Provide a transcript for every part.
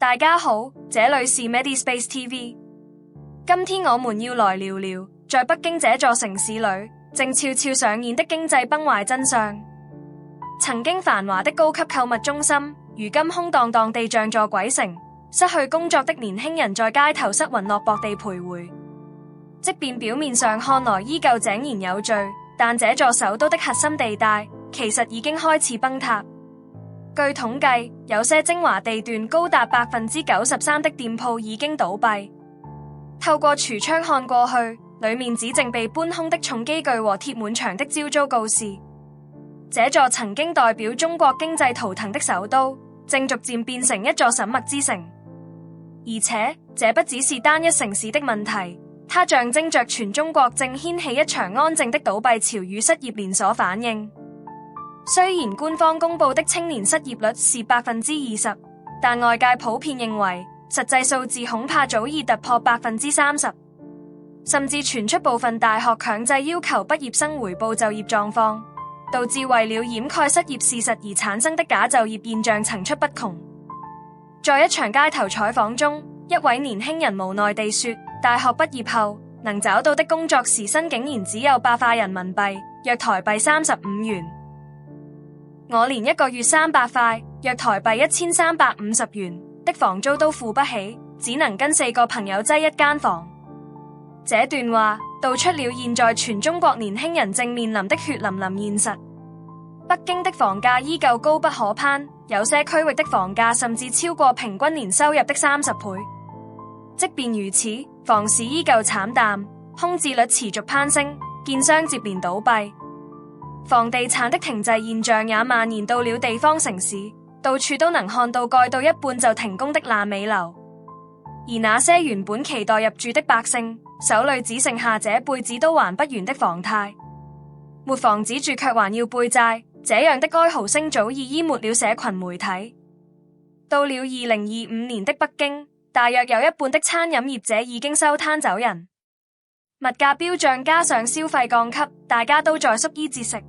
大家好，這裏是 Medispace TV。今天我們要來聊聊，在北京這座城市裏，正悄悄上演的經濟崩壞真相。曾經繁華的高級購物中心，如今空蕩蕩地像座鬼城。失去工作的年輕人在街頭失魂落魄地徘徊。即便表面上看來依舊井然有序，但這座首都的核心地帶其實已經開始崩塌。據統計，有些精華地段高達93%的店鋪已經倒閉。透過櫥窗看過去，裏面只剩被搬空的重機具和貼滿牆的招租告示。這座曾經代表中國經濟圖騰的首都，正逐漸變成一座沈默之城。而且，這不只是單一城市的問題，它象徵着全中國正掀起一場安靜的倒閉潮與失業連鎖反應。雖然官方公布的青年失業率是20%，但外界普遍認為實際數字恐怕早已突破30%，甚至傳出部分大學強制要求畢業生回報就業狀況，導致為了掩蓋失業事實而產生的假就業現象層出不窮。在一場街頭採訪中，一位年輕人無奈地說，大學畢業後能找到的工作時薪竟然只有8塊人民幣，約台幣35元。我連一個月300塊，約台幣1350元的房租都付不起，只能跟4個朋友擠一間房。這段話道出了現在全中國年輕人正面臨的血淋淋現實。北京的房價依舊高不可攀，有些區域的房價甚至超過平均年收入的30倍。即便如此，房市依舊慘淡，空置率持續攀升，建商接連倒閉，房地產的停滯現象也蔓延到了地方城市，到處都能看到蓋到一半就停工的爛尾樓。而那些原本期待入住的百姓，手裏只剩下這輩子都還不完的房貸，沒房子住卻還要背債。這樣的哀嚎聲早已淹沒了社群媒體。到了2025年的北京，大約有一半的餐飲業者已經收攤走人。物價飆漲加上消費降級，大家都在縮衣節食。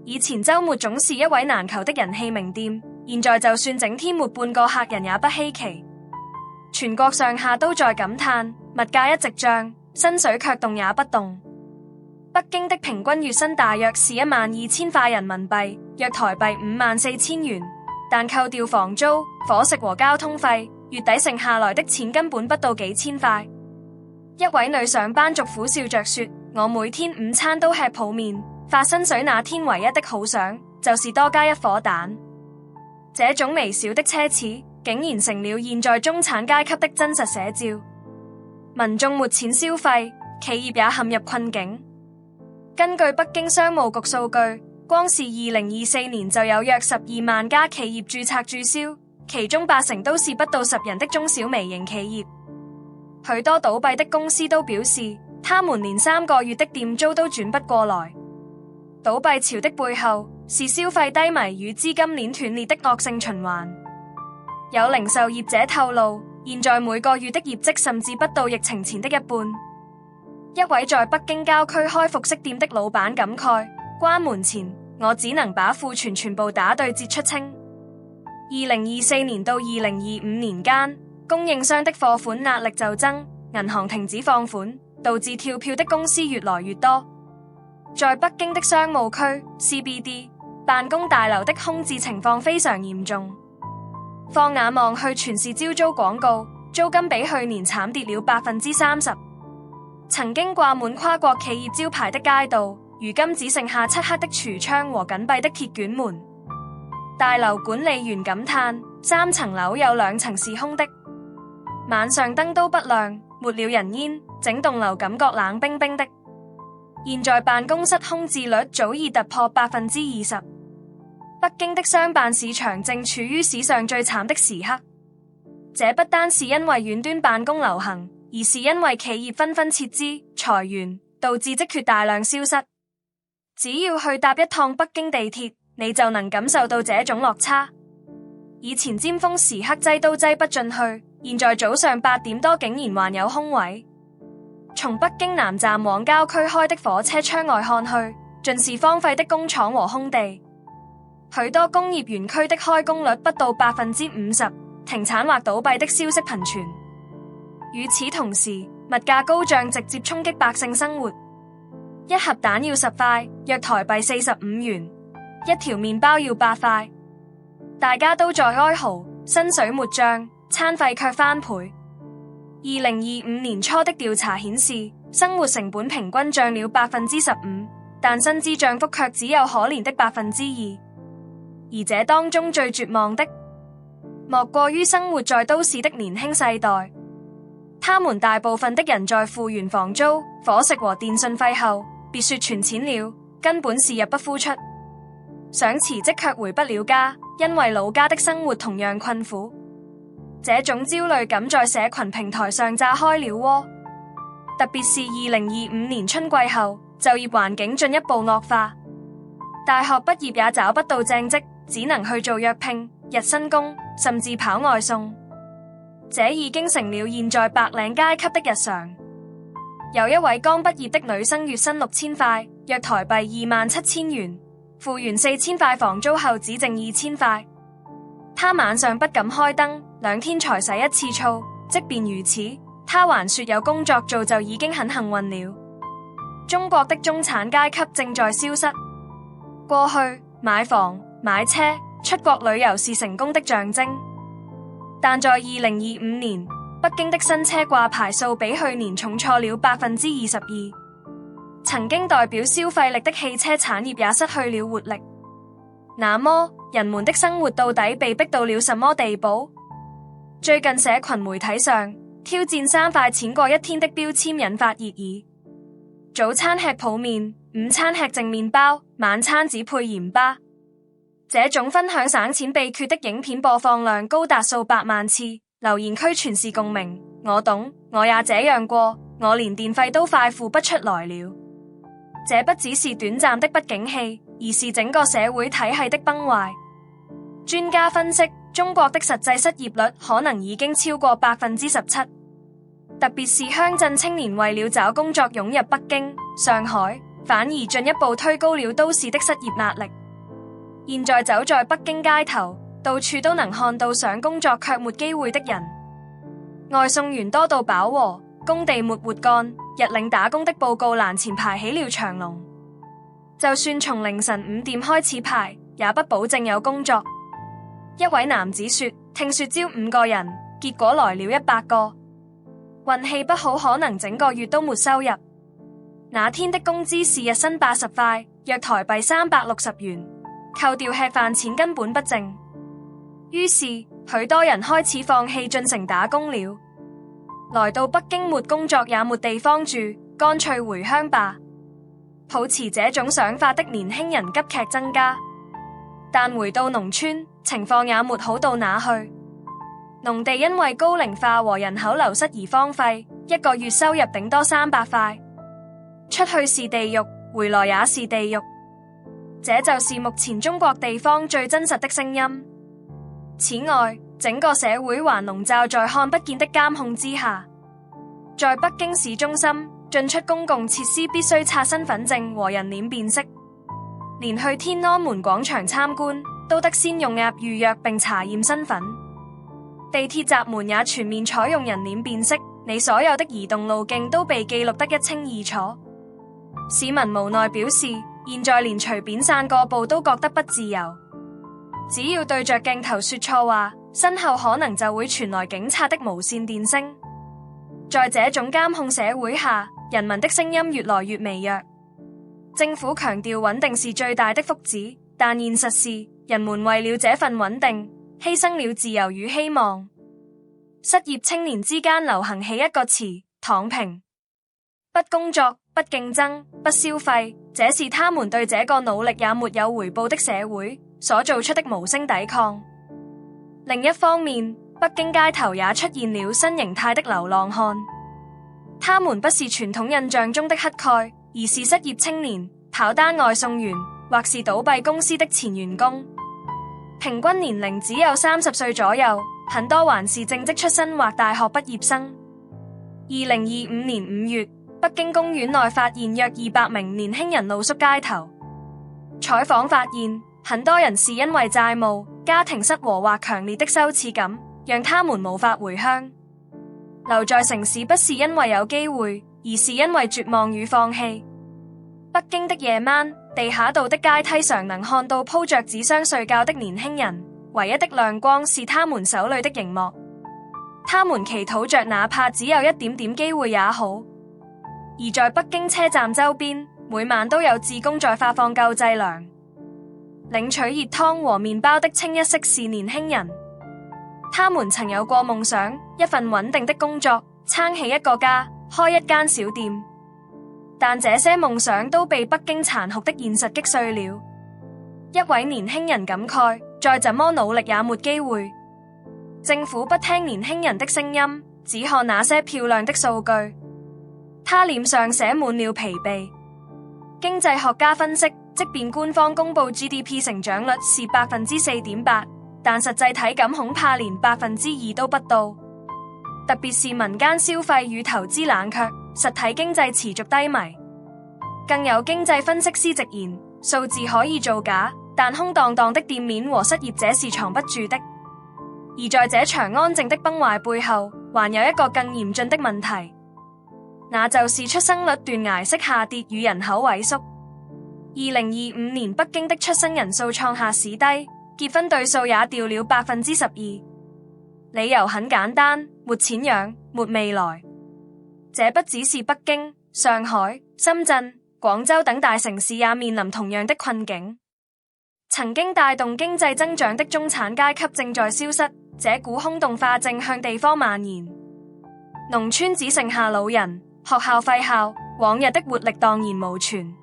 以前週末總是一位難求的人氣名店，現在就算整天沒半個客人也不稀奇。全國上下都在感嘆，物價一直漲，薪水卻動也不動。北京的平均月薪大約是12000塊人民幣，約台幣54000元，但扣掉房租、伙食和交通費，月底剩下來的錢根本不到幾千塊。一位女上班族苦笑着說，我每天午餐都吃泡麵，發薪水那天唯一的好想就是多加一顆蛋。這種微小的奢侈竟然成了現在中產階級的真實寫照。民眾沒錢消費，企業也陷入困境。根據北京商務局數據，光是2024年就有約12萬家企業註冊註銷，其中80%都是不到10人的中小微型企業。許多倒閉的公司都表示，他們連3個月的店租都轉不過來。倒閉潮的背後是消費低迷與資金鏈斷裂的惡性循環。有零售業者透露，現在每個月的業績甚至不到疫情前的一半。一位在北京郊區開服飾店的老闆感慨，關門前我只能把庫存全部打對折出清。2024年到2025年間，供應商的貨款壓力就增，銀行停止放款，導致跳票的公司越來越多。在北京的商務區 CBD 辦公大樓的空置情況非常嚴重，放眼望去全是招租廣告，租金比去年慘跌了30%。曾經掛滿跨國企業招牌的街道，如今只剩下漆黑的櫥窗和緊閉的鐵捲門。大樓管理員感嘆：3層樓有2層是空的，晚上燈都不亮，沒了人煙，整棟樓感覺冷冰冰的。現在辦公室空置率早已突破20%。北京的商辦市場正處於史上最慘的時刻。這不單是因為遠端辦公流行，而是因為企業紛紛撤資裁員，導致職缺大量消失。只要去搭一趟北京地鐵，你就能感受到這種落差。以前尖峰時刻擠都擠不進去，現在早上8點多竟然還有空位。從北京南站往郊區開的火車窗外看去，盡是荒廢的工廠和空地。許多工業園區的開工率不到50%，停產或倒閉的消息頻傳。與此同時，物價高漲直接衝擊百姓生活。一盒蛋要10塊，約台幣45元；一條麵包要8塊。大家都在哀嚎，薪水沒漲，餐費卻翻倍。2025年初的調查顯示，生活成本平均漲了15%，但薪資漲幅卻只有可憐的2%。而這當中最絕望的，莫過於生活在都市的年輕世代。他們大部分的人在付完房租、伙食和電信費後，別說存錢了，根本是入不敷出。想辭職卻回不了家，因為老家的生活同樣困苦。這種焦慮感在社群平台上炸開了窩。特別是2025年春季後，就業環境進一步惡化，大學畢業也找不到正職，只能去做約聘、日薪工，甚至跑外送。這已經成了現在白領階級的日常。有一位剛畢業的女生，月薪6000塊，約台幣27000元，付完4000塊房租後只剩2000塊。她晚上不敢開燈，2天才洗一次澡。即便如此，她還說有工作做就已經很幸運了。中國的中產階級正在消失。過去買房、買車、出國旅遊是成功的象徵，但在2025年，北京的新車掛牌數比去年重挫了22%。曾經代表消費力的汽車產業也失去了活力。那麼，人們的生活到底被逼到了什麼地步？最近社群媒體上挑戰3塊錢過一天的標籤引發熱議。早餐吃泡麵，午餐吃淨麵包，晚餐只配鹽巴。這種分享省錢秘訣的影片播放量高達數百萬次，留言區全是共鳴。我懂，我也這樣過，我連電費都快付不出來了。這不只是短暫的不景氣，而是整個社會體系的崩壞。專家分析，中國的實際失業率可能已經超過17%，特別是鄉鎮青年為了找工作湧入北京、上海，反而進一步推高了都市的失業壓力。現在走在北京街頭，到處都能看到想工作卻沒機會的人，外送員多到飽和，工地沒活幹，日領打工的報告欄前排起了長龍。就算從凌晨5點開始排，也不保證有工作。一位男子說，聽說招5個人，結果來了100個，運氣不好可能整個月都沒收入。那天的工資是日薪80塊，約台幣360元，扣掉吃飯錢根本不剩。於是許多人開始放棄進城打工了。來到北京沒工作也沒地方住，乾脆回鄉吧。抱持這種想法的年輕人急劇增加，但回到農村，情況也沒好到哪去。農地因為高齡化和人口流失而荒廢，一個月收入頂多300塊，出去是地獄，回來也是地獄。這就是目前中國地方最真實的聲音。此外，整個社會還籠罩在看不見的監控之下。在北京市中心，進出公共設施必須刷身份證和人臉辨識，連去天安門廣場參觀都得先用 App 預約並查驗身份。地鐵閘門也全面採用人臉辨識，你所有的移動路徑都被記錄得一清二楚。市民無奈表示，現在連隨便散個步都覺得不自由，只要對着鏡頭說錯話，身後可能就會傳來警察的無線電聲。在這種監控社會下，人民的聲音越來越微弱。政府強調穩定是最大的福祉，但現實是，人們為了這份穩定，犧牲了自由與希望。失業青年之間流行起一個詞：躺平。不工作、不競爭、不消費，這是他們對這個努力也沒有回報的社會所做出的無聲抵抗。另一方面，北京街頭也出現了新形態的流浪漢，他們不是傳統印象中的乞丐，而是失業青年、跑單外送員或是倒閉公司的前員工，平均年齡只有30歲左右，很多還是正職出身或大學畢業生。2025年5月，北京公園內發現約200名年輕人露宿街頭。採訪發現，很多人是因為債務、家庭失和或強烈的羞恥感，讓他們無法回鄉。留在城市不是因為有機會，而是因為絕望與放棄。北京的夜晚，地下道的階梯上能看到鋪着紙箱睡覺的年輕人，唯一的亮光是他們手裏的熒幕。他們祈禱着哪怕只有一點點機會也好。而在北京車站周邊，每晚都有志工在發放救濟糧。領取熱湯和麵包的清一色是年輕人。他們曾有過夢想，一份穩定的工作，撐起一個家，開一間小店。但這些夢想都被北京殘酷的現實擊碎了。一位年輕人感慨，再怎麼努力也沒機會。政府不聽年輕人的聲音，只看那些漂亮的數據。他臉上寫滿了疲憊。經濟學家分析，即便官方公布 GDP 成長率是4.8%，但實際體感恐怕連2%都不到。特別是民間消費與投資冷卻，實體經濟持續低迷。更有經濟分析師直言，數字可以造假，但空蕩蕩的店面和失業者是藏不住的。而在這場安靜的崩壞背後，還有一個更嚴峻的問題，那就是出生率斷崖式下跌與人口萎縮。2025年北京的出生人數創下史低，結婚對數也掉了12%。理由很簡單，沒錢養，沒未來。這不只是北京、上海、深圳、廣州等大城市也面臨同樣的困境。曾經帶動經濟增長的中產階級正在消失，這股空洞化正向地方蔓延。農村只剩下老人，學校廢校，往日的活力蕩然無存。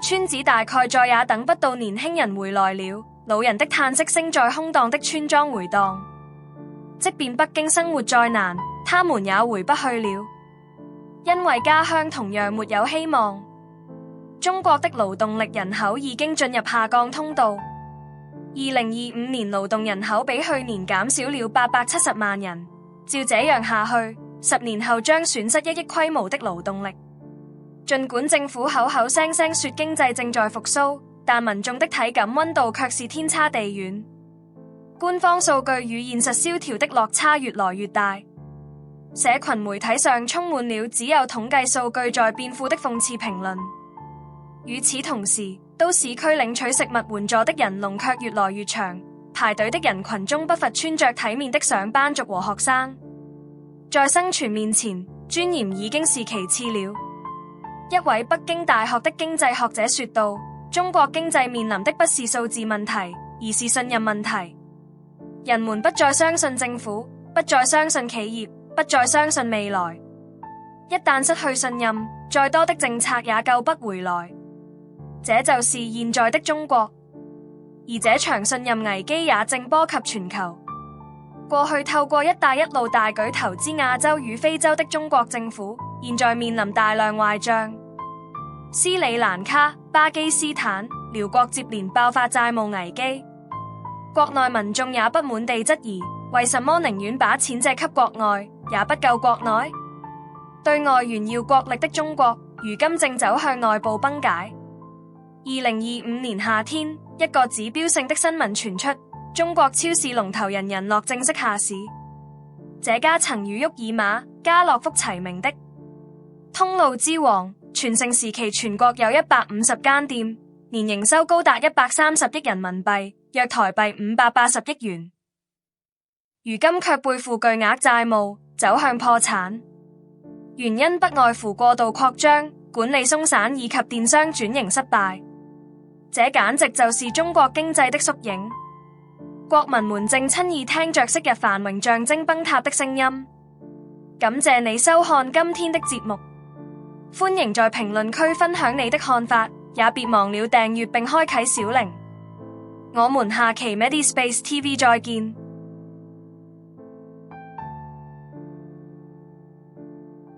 村子大概再也等不到年輕人回來了，老人的嘆息聲在空蕩的村莊回蕩。即便北京生活再難，他們也回不去了，因為家鄉同樣沒有希望。中國的勞動力人口已經進入下降通道，2025年勞動人口比去年減少了870萬人，照這樣下去，10年後將損失1億規模的勞動力。儘管政府口口聲聲說經濟正在復甦，但民眾的體感溫度卻是天差地遠。官方數據與現實蕭條的落差越來越大，社群媒體上充滿了只有統計數據在變富的諷刺評論。與此同時，都市區領取食物援助的人龍卻越來越長，排隊的人群中不乏穿着體面的上班族和學生。在生存面前，尊嚴已經是其次了。一位北京大學的經濟學者說道：中國經濟面臨的不是數字問題，而是信任問題。人們不再相信政府，不再相信企業，不再相信未來。一旦失去信任，再多的政策也救不回來。這就是現在的中國，而這場信任危機也正波及全球。過去透過一帶一路大舉投資亞洲與非洲的中國政府，現在面臨大量壞賬。斯里蘭卡、巴基斯坦、寮國接連爆發債務危機。國內民眾也不滿地質疑，為什麼寧願把錢借給國外，也不救國內？對外炫耀國力的中國，如今正走向內部崩解。2025年夏天，一個指標性的新聞傳出，中國超市龍頭人人樂正式下市。這家曾與沃爾瑪、家樂福齊名的通路之王，全盛時期全國有150間店，年營收高達130億人民幣，約台幣580億元。如今卻背負巨額債務，走向破產。原因不外乎過度擴張、管理鬆散以及電商轉型失敗。這簡直就是中國經濟的縮影。國民們正親耳聽着昔日繁榮象徵崩塌的聲音。感謝你收看今天的節目，歡迎在評論區分享你的看法，也別忘了訂閱並開啟小鈴。我們下期 Medispace TV 再見。